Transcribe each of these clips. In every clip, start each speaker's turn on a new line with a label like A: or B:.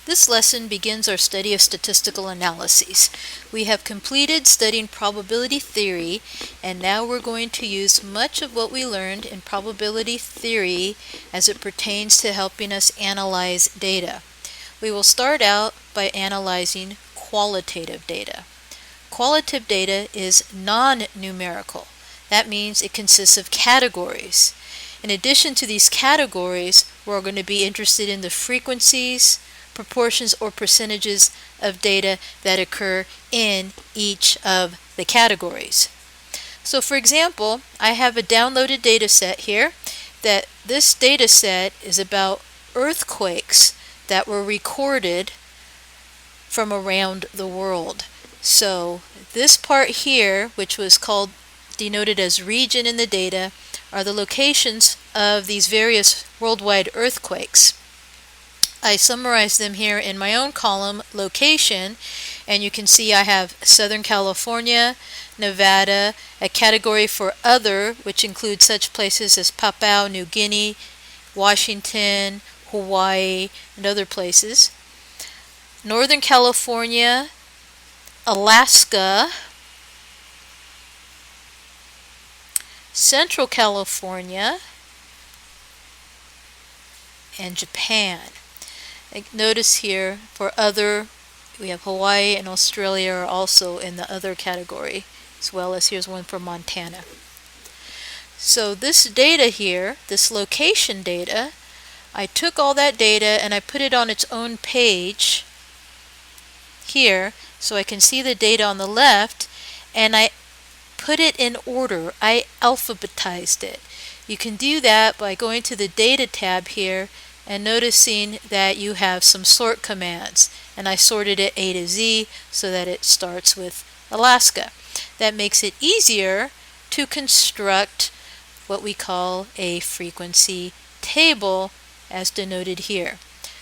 A: This lesson begins our study of statistical analyses. We have completed studying probability theory, and now we're going to use much of what we learned in probability theory as it pertains to helping us analyze data. We will start out by analyzing qualitative data. Qualitative data is non-numerical. That means it consists of categories. In addition to these categories, we're going to be interested in the frequencies, proportions, or percentages of data that occur in each of the categories. So for example, I have a downloaded data set here. That this data set is about earthquakes that were recorded from around the world. So this part here, which was denoted as region in the data, are the locations of these various worldwide earthquakes. I summarized them here in my own column, location, and you can see I have Southern California, Nevada, a category for other, which includes such places as Papua New Guinea, Washington, Hawaii, and other places. Northern California, Alaska, Central California, and Japan. Notice here for other, we have Hawaii and Australia are also in the other category, as well as here's one for Montana. So this data here, this location data, I took all that data and I put it on its own page here so I can see the data on the left, and I put it in order. I alphabetized it. You can do that by going to the Data tab here and noticing that you have some sort commands, and I sorted it A to Z so that it starts with Alaska. That makes it easier to construct what we call a frequency table as denoted here.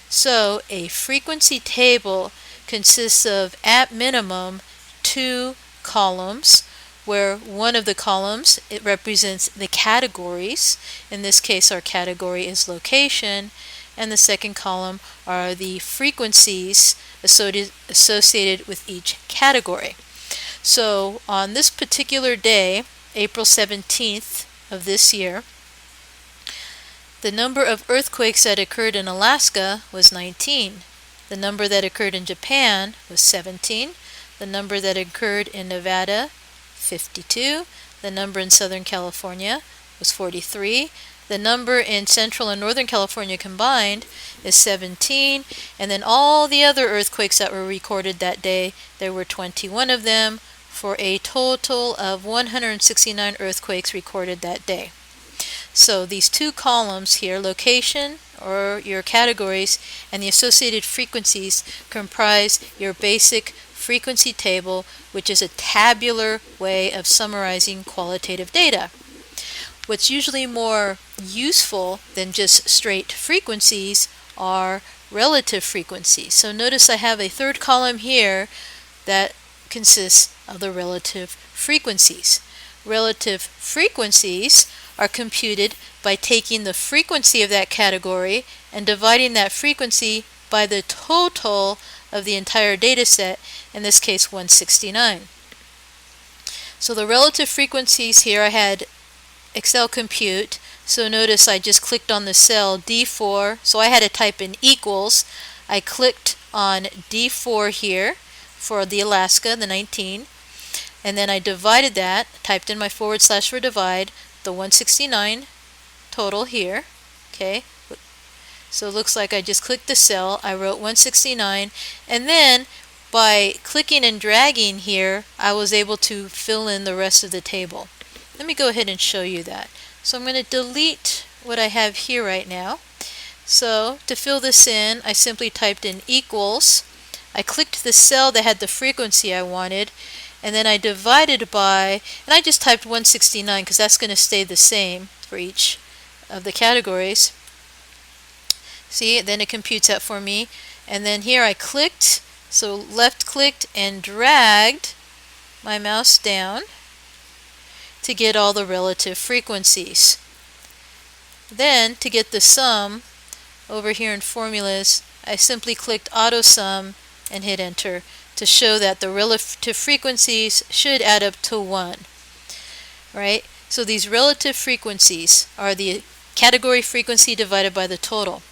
A: So a frequency table consists of, at minimum, 2 columns, where one of the columns, it represents the categories. In this case, our category is location, and the second column are the frequencies associated with each category. So on this particular day, April 17th of this year, the number of earthquakes that occurred in Alaska was 19. The number that occurred in Japan was 17. The number that occurred in Nevada, 52. The number in Southern California was 43. The number in Central and Northern California combined is 17. And then all the other earthquakes that were recorded that day, there were 21 of them, for a total of 169 earthquakes recorded that day. So these 2 columns here, location or your categories, and the associated frequencies comprise your basic frequency table, which is a tabular way of summarizing qualitative data. What's usually more useful than just straight frequencies are relative frequencies. So notice I have a third column here that consists of the relative frequencies. Relative frequencies are computed by taking the frequency of that category and dividing that frequency by the total of the entire data set, in this case 169. So the relative frequencies here, I had Excel compute, so notice I just clicked on the cell D4, so I had to type in equals. I clicked on D4 here for the Alaska, the 19, and then I divided that, typed in my / for divide, the 169 total here, okay? So it looks like I just clicked the cell, I wrote 169, and then by clicking and dragging here, I was able to fill in the rest of the table. Let me go ahead and show you that. So I'm going to delete what I have here right now. So to fill this in, I simply typed in equals. I clicked the cell that had the frequency I wanted, and then I divided by, and I just typed 169 because that's going to stay the same for each of the categories. See, then it computes that for me. And then here I clicked, so left clicked and dragged my mouse down to get all the relative frequencies. Then to get the sum over here in formulas, I simply clicked auto sum and hit enter to show that the relative frequencies should add up to 1. Right? So these relative frequencies are the category frequency divided by the total.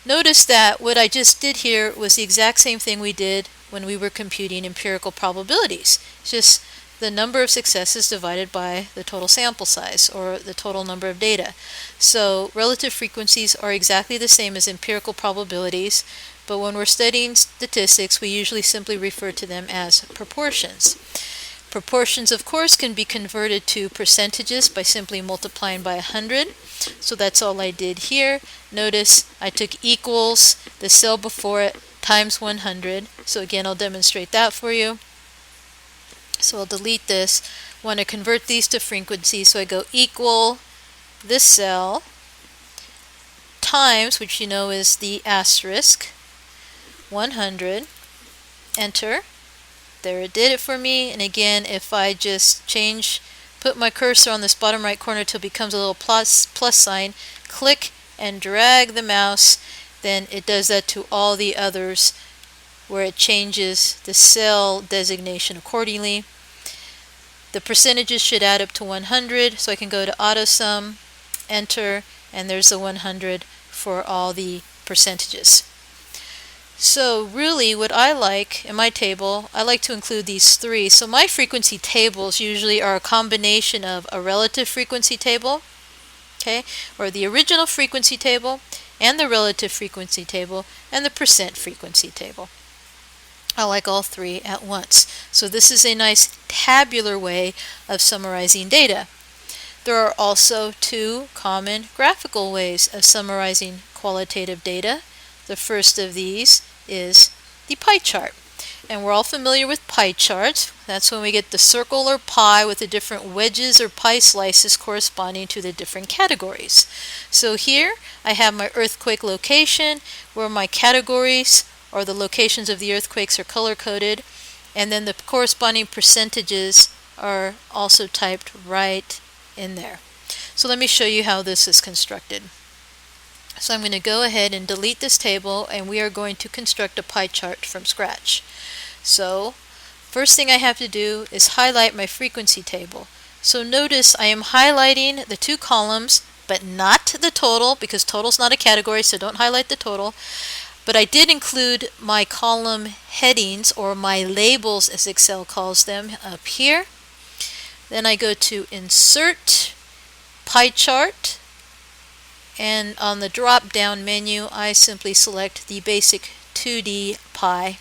A: Notice that what I just did here was the exact same thing we did when we were computing empirical probabilities. It's just the number of successes divided by the total sample size, or the total number of data. So relative frequencies are exactly the same as empirical probabilities, but when we're studying statistics, we usually simply refer to them as proportions. Proportions, of course, can be converted to percentages by simply multiplying by 100. So that's all I did here. Notice I took equals, the cell before it, times 100. So again, I'll demonstrate that for you. So I'll delete this. Want to convert these to frequencies, so I go equal this cell times, which you know is the asterisk, 100, enter. There, it did it for me. And again, if I just put my cursor on this bottom right corner till it becomes a little plus sign, click and drag the mouse, then it does that to all the others where it changes the cell designation accordingly. The percentages should add up to 100, so I can go to auto sum, enter, and there's the 100 for all the percentages. So really what I like in my table, I like to include these three. So my frequency tables usually are a combination of a relative frequency table, okay, or the original frequency table, and the relative frequency table, and the percent frequency table. I like all three at once. So this is a nice tabular way of summarizing data. There are also two common graphical ways of summarizing qualitative data. The first of these is the pie chart. And we're all familiar with pie charts. That's when we get the circle or pie with the different wedges or pie slices corresponding to the different categories. So here I have my earthquake location, where my categories or the locations of the earthquakes are color-coded, and then the corresponding percentages are also typed right in there. So let me show you how this is constructed. So I'm going to go ahead and delete this table, and we are going to construct a pie chart from scratch. So first thing I have to do is highlight my frequency table. So notice I am highlighting the two columns, but not the total, because total is not a category, so don't highlight the total. But I did include my column headings, or my labels as Excel calls them, up here. Then I go to Insert, Pie Chart, and on the drop down menu I simply select the basic 2D pie.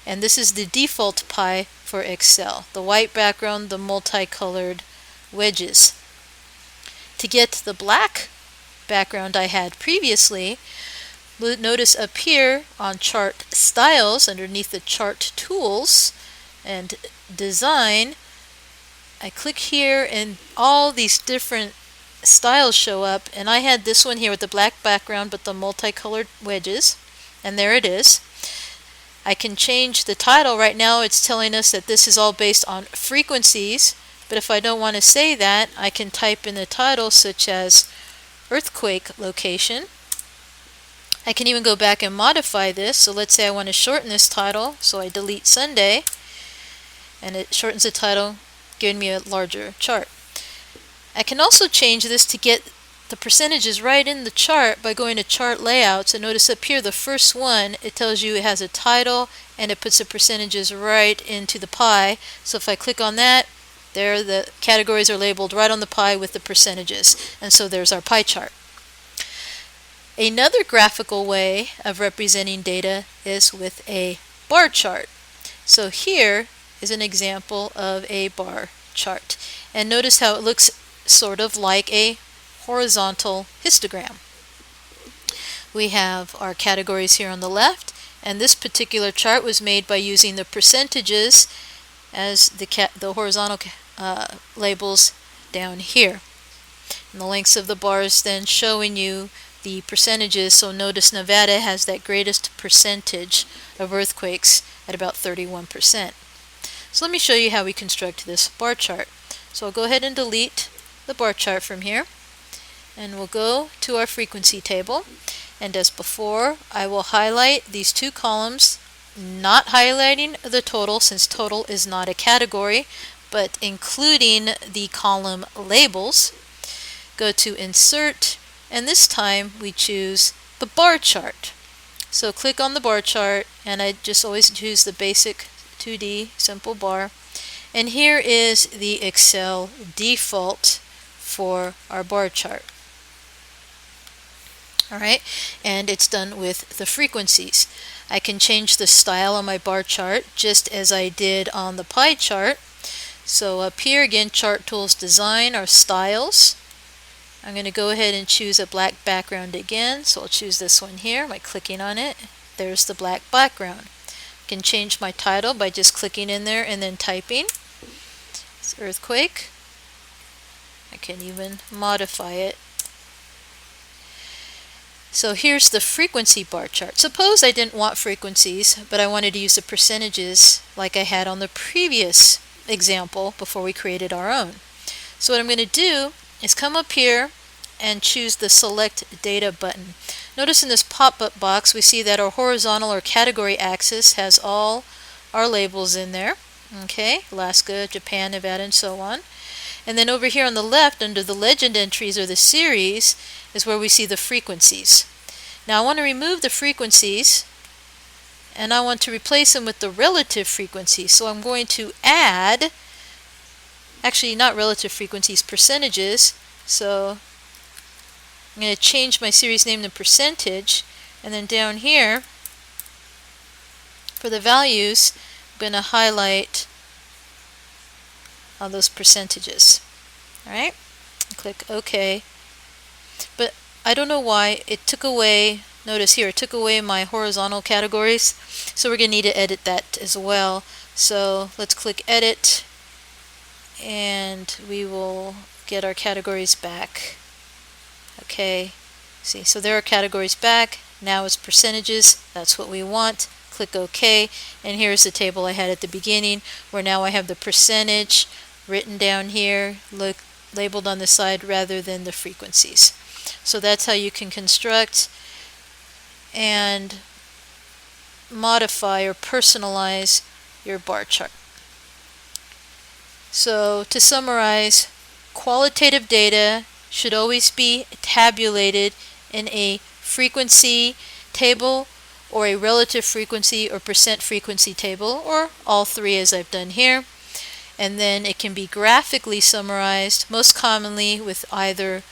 A: And this is the default pie for Excel. The white background, the multicolored wedges. To get the black background I had previously, notice up here on Chart Styles, underneath the Chart Tools and Design, I click here and all these different styles show up, and I had this one here with the black background but the multicolored wedges, and there it is. I can change the title. Right now it's telling us that this is all based on frequencies, but if I don't want to say that, I can type in the title such as earthquake location. I can even go back and modify this. So let's say I want to shorten this title, so I delete Sunday, and it shortens the title, giving me a larger chart. I can also change this to get the percentages right in the chart by going to Chart Layouts, and notice up here the first one, it tells you it has a title and it puts the percentages right into the pie. So if I click on that, there the categories are labeled right on the pie with the percentages, and so there's our pie chart. Another graphical way of representing data is with a bar chart. So here is an example of a bar chart, and notice how it looks sort of like a horizontal histogram. We have our categories here on the left, and this particular chart was made by using the percentages as the horizontal labels down here. And the lengths of the bars then showing you the percentages. So notice Nevada has that greatest percentage of earthquakes at about 31%. So let me show you how we construct this bar chart. So I'll go ahead and delete the bar chart from here, and we'll go to our frequency table, And as before, I will highlight these two columns, not highlighting the total since total is not a category, but including the column labels. Go to Insert, and this time we choose the bar chart. So click on the bar chart, and I just always choose the basic 2D simple bar. And here is the Excel default for our bar chart. Alright, and it's done with the frequencies. I can change the style on my bar chart just as I did on the pie chart. So up here again, Chart Tools Design, our styles. I'm going to go ahead and choose a black background again, so I'll choose this one here by clicking on it. There's the black background. I can change my title by just clicking in there and then typing. It's earthquake. I can even modify it. So here's the frequency bar chart. Suppose I didn't want frequencies, but I wanted to use the percentages like I had on the previous example before we created our own. So what I'm going to do is come up here and choose the Select Data button. Notice in this pop-up box we see that our horizontal or category axis has all our labels in there. Okay, Alaska, Japan, Nevada, and so on. And then over here on the left under the legend entries or the series is where we see the frequencies. Now I want to remove the frequencies and I want to replace them with the relative frequencies. So I'm going to add, actually not relative frequencies, percentages. So I'm going to change my series name to percentage, and then down here for the values I'm going to highlight all those percentages. Alright, click OK. But I don't know why it took away, notice here, it took away my horizontal categories, so we're going to need to edit that as well. So let's click Edit, and we will get our categories back. Okay, see, so there are categories back. Now it's percentages, that's what we want. Click OK, and here's the table I had at the beginning, where now I have the percentage written down here, labeled on the side rather than the frequencies. So that's how you can construct and modify or personalize your bar chart. So to summarize, qualitative data should always be tabulated in a frequency table or a relative frequency or percent frequency table, or all three as I've done here. And then it can be graphically summarized, most commonly with either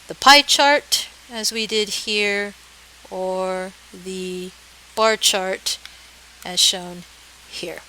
A: the pie chart, as we did here, or the bar chart, as shown here.